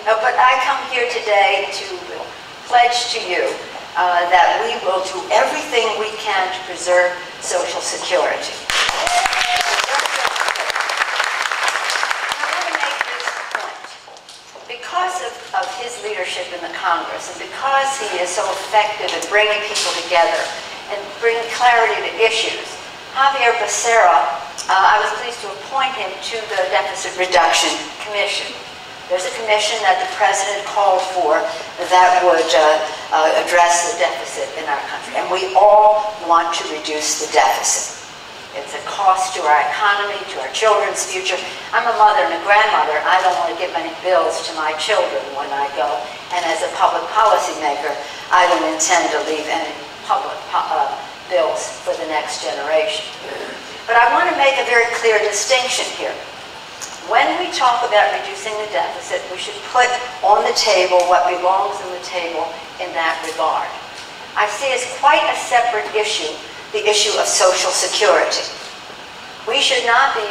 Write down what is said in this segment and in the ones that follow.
But I come here today to pledge to you that we will do everything we can to preserve Social Security. Because of his leadership in the Congress, and because he is so effective in bringing people together and bringing clarity to issues, Xavier Becerra, I was pleased to appoint him to the Deficit Reduction Commission. There's a commission that the President called for that would address the deficit in our country, and we all want to reduce the deficit. It's a cost to our economy, to our children's future. I'm a mother and a grandmother. I don't want to give any bills to my children when I go. And as a public policy maker, I don't intend to leave any public bills for the next generation. But I want to make a very clear distinction here. When we talk about reducing the deficit, we should put on the table what belongs on the table in that regard. I see as quite a separate issue the issue of Social Security. We should not be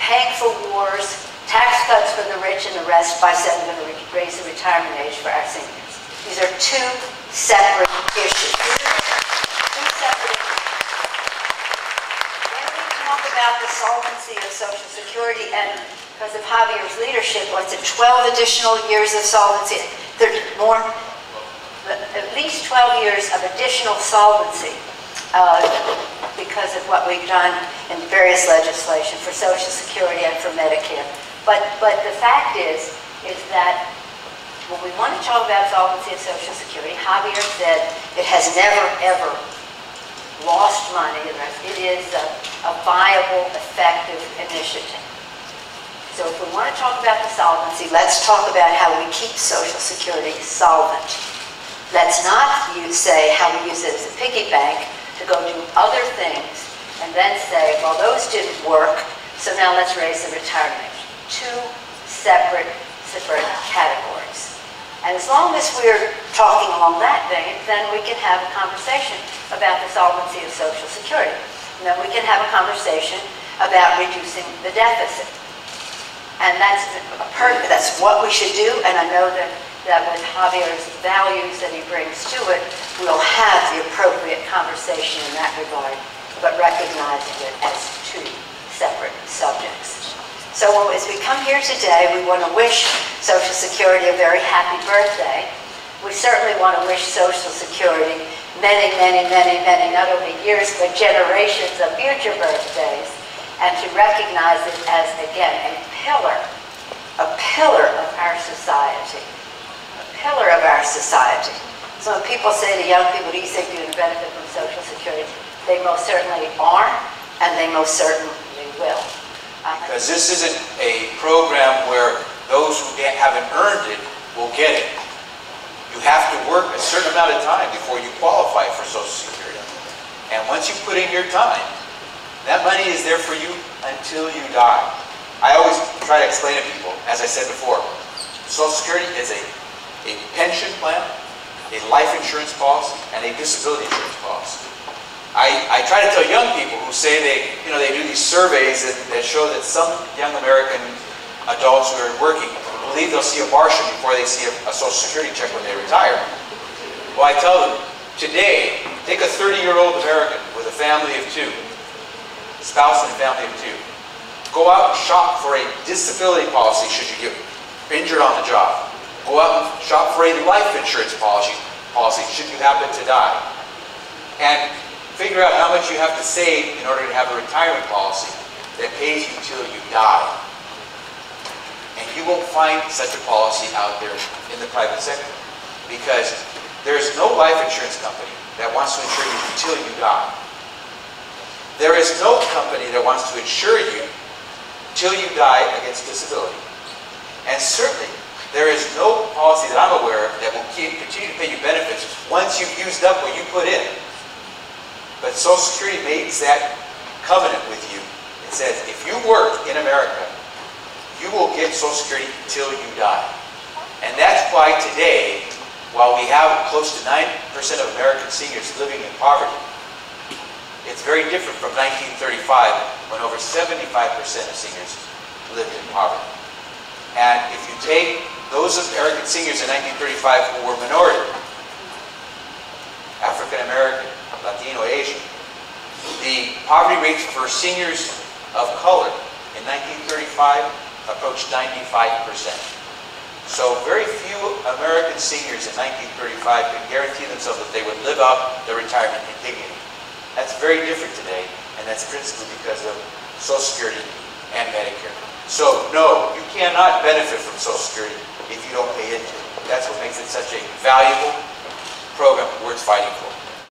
paying for wars, tax cuts for the rich and the rest by saying we're going to raise the retirement age for our seniors. These are two separate issues. Two separate issues. When we talk about the solvency of Social Security, and because of Javier's leadership, what's it, 12 additional years of solvency, more? At least 12 years of additional solvency because of what we've done in various legislation for Social Security and for Medicare. But the fact is that when we want to talk about solvency of Social Security, Javier said it has never, ever lost money. It is a viable, effective initiative. So if we want to talk about the solvency, let's talk about how we keep Social Security solvent. Let's not say how we use it as a piggy bank to go do other things and then say, well, those didn't work, so now let's raise the retirement age. Two separate categories. And as long as we're talking along that vein, then we can have a conversation about the solvency of Social Security. And then we can have a conversation about reducing the deficit. And that's what we should do, and I know that with Javier's values that he brings to it, we'll have the appropriate conversation in that regard, but recognizing it as two separate subjects. So as we come here today, we want to wish Social Security a very happy birthday. We certainly want to wish Social Security many, many, many, many, not only years, but generations of future birthdays, and to recognize it as, again, a pillar of our society. Pillar of our society. So when people say to young people, do you think you're going to benefit from Social Security? They most certainly are, and they most certainly will. Because this isn't a program where those who haven't earned it will get it. You have to work a certain amount of time before you qualify for Social Security. And once you put in your time, that money is there for you until you die. I always try to explain to people, as I said before, Social Security is a pension plan, a life insurance policy, and a disability insurance policy. I try to tell young people who say they do these surveys that show that some young American adults who are working believe they'll see a Martian before they see a Social Security check when they retire. Well, I tell them, today, take a 30-year-old American with a family of two, a spouse and a family of two. Go out and shop for a disability policy should you get injured on the job. Go out and shop for a life insurance policy should you happen to die. And figure out how much you have to save in order to have a retirement policy that pays you till you die. And you won't find such a policy out there in the private sector, because there's no life insurance company that wants to insure you until you die. There is no company that wants to insure you till you die against disability. And certainly, there is no policy that I'm aware of that will continue to pay you benefits once you've used up what you put in. But Social Security makes that covenant with you. It says, if you work in America, you will get Social Security until you die. And that's why today, while we have close to 9% of American seniors living in poverty, it's very different from 1935, when over 75% of seniors lived in poverty. And if you you take those American seniors in 1935 who were minority, African American, Latino, Asian, the poverty rates for seniors of color in 1935 approached 95%. So very few American seniors in 1935 could guarantee themselves that they would live out their retirement in dignity. That's very different today, and that's principally because of Social Security and Medicare. So no, you cannot benefit from Social Security if you don't pay into it. That's what makes it such a valuable program worth fighting for.